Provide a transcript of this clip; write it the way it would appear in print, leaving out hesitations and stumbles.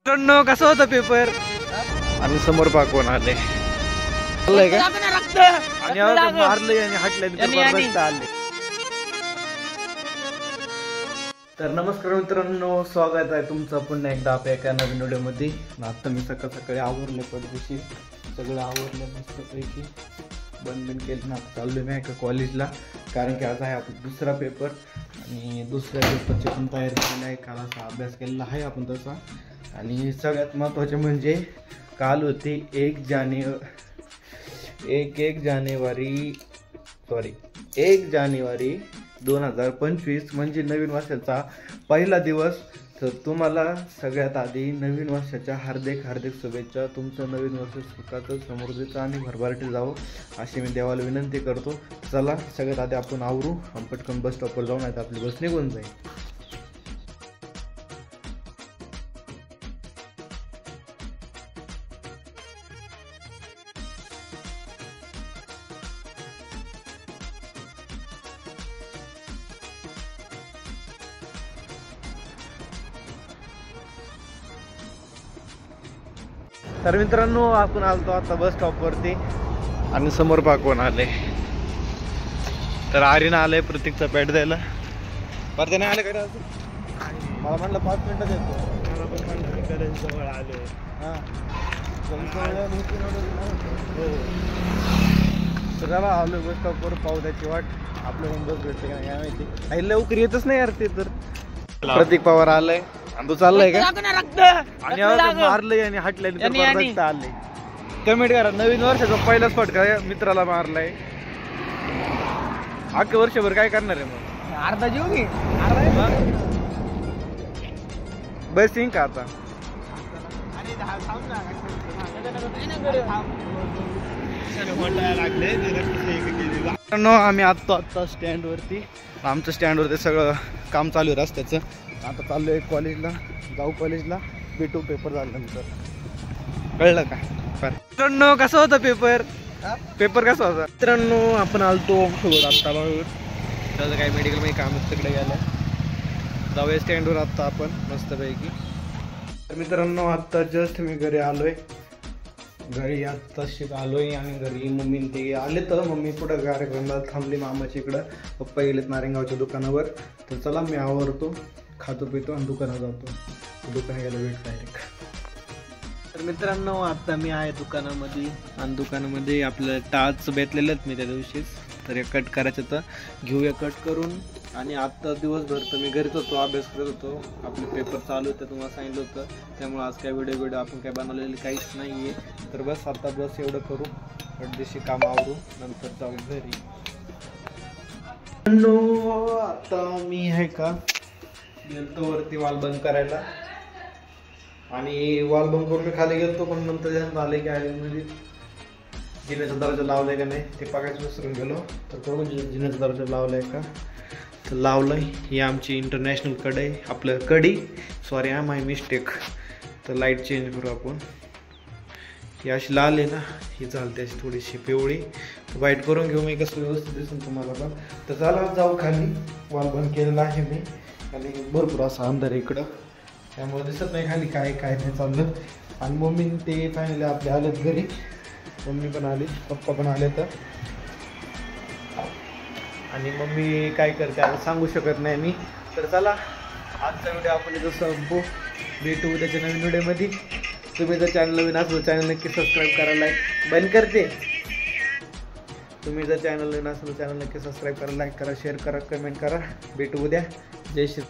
मित्रांनो कसा होता पेपर आणि समोर पाकवून आले का आणि मारले आणि हटले आले. तर नमस्कार मित्रांनो, स्वागत आहे तुमचं पुन्हा एकदा आपल्या एका नवीन व्हिडिओमध्ये. आता मी सकाळी आवरले पडदिशी सगळं आवरलं मस्तपैकी बंद केलं ना. चाललो मी एका कॉलेजला कारण की आज आहे आपला दुसरा पेपर आणि दुसऱ्या पेपरची पण तयारी केली आहे. काल असा अभ्यास केलेला आहे आपण तसा. आणि सगळ्यात महत्त्वाचे म्हणजे काल होती 1 जानेवारी 2025 म्हणजे नवीन वर्षाचा पहिला दिवस. तर तुम्हाला सगळ्यात आधी नवीन वर्षाच्या हार्दिक शुभेच्छा. तुमचं नवीन वर्ष सुखाचं समृद्धीचं आणि भरभराटी जावं अशी मी देवाला विनंती करतो. चला सगळ्यात आधी आपण आवरू आणि पटकन बस स्टॉपवर जाऊन आहे आपली बस निघून जाईल. तर मित्रांनो आपण आलतो आता बस स्टॉपवरती आणि समोर पाकवून आले. तर आर्यन आलंय प्रतीकचा पॅट द्यायला. परत नाही आले का अजून? मला म्हणलं 5 मिनिटात येतो. मला पण म्हणलं जवळ आलो. हां तर त्याला आलो बस स्टॉपवर. पाहू त्याची वाट आपल्याकडून बस भेटते का नाही माहिती. आई लवकर येतच नाही यार ते. तर प्रतीक पवार आलाय आणि तू चाललाय का आणि मारलंय आणि हटलंय आले. कमेंट करा नवीन वर्षाचा पहिलाच फटका मित्राला मारलाय. अख्खं वर्षभर काय करणार आहे मग? अर्धा जीव घे बस येईन का आता. आम्ही आता स्टँड वरती. आमचं स्टँडवरती सगळं काम चालू आहे रस्त्याचं. आता चाललो आहे कॉलेजला. जाऊ कॉलेजला, भेटू पेपर झाल्यानंतर. कळलं का? मित्रांनो कसा होता पेपर कसा होता? मित्रांनो आपण आलतो आत्ता त्याचं काही मेडिकलमध्ये काम तिकडे गेलं. जाऊया स्टँडवर आत्ता आपण मस्तपैकी. तर मित्रांनो आत्ता जस्ट मी घरी आलोय. घरी आत्ताशी आलोय आणि घरी मम्मी ते आले. तर मम्मी पुढं कार्यक्रमाला थांबली मामाच्या इकडं. पप्पा गेलेत नारेंगावच्या दुकानावर. तर चला मी आवरतो, खातो पितो आणि दुकानात जातो. दुकानात गेलं भेट डायरेक्ट. तर मित्रांनो आता मी आहे दुकानामध्ये आणि दुकानामध्ये आपलं टाच बेतलेलंच मी त्या दिवशीच. तर हे कट करायचं तर घेऊया कट करून. आणि आत्ता दिवसभर तर मी घरीच होतो, अभ्यास करत होतो. आपले पेपर चालू होते तुम्हाला सांगितलं होतं. त्यामुळे आज काय व्हिडिओ आपण काय बनवलेली काहीच नाही आहे. तर बस आता बस एवढं करू, पडदेशी काम आवरू, नंतर जाऊ घरी. आता मी आहे का गेलतो वरती वाल बंद करायला आणि वाल बंद करून मी खाली गेलतो. पण नंतर ध्यान आले की आहे म्हणजे जिन्याचा दरवाजा लावलाय का नाही ते बघायचं विसरून गेलो. तर बघून जिन्याचा दरवाजा लावलाय का तर लावलंय. ही आमची इंटरनॅशनल कढई आपलं कढी सॉरी माय मिस्टेक. तर लाईट चेंज करू आपण. ही अशी लाल आहे ना, ही चालते अशी थोडीशी पिवळी. तर वाईट करून घेऊ मी कसं व्यवस्थित दिसून तुम्हाला पण. तर चला जाऊ खाली. वाल बंद केलेला आहे मी आणि भरपूर असा अंधार आहे इकडं त्यामुळे दिसत नाही खाली काय नाही चाललं. आणि मम्मी ते फायनली आपले आलेत घरी. मम्मी पण आली, पप्पा पण आले. तर आणि मम्मी काय करते आता सांगू शकत नाही मी. तर चला आजचा व्हिडिओ आपण इथं संपू. भेटू उद्याच्या नवीन व्हिडिओमध्ये. तुम्ही जर चॅनल नवीन असेल चॅनल नक्की सबस्क्राईब करायला बंद करते. तुम्ही जर चॅनल नवीन असेल चॅनल नक्की सबस्क्राईब करा, लाईक करा, शेअर करा, कमेंट करा. भेटू उद्या. जय श्री.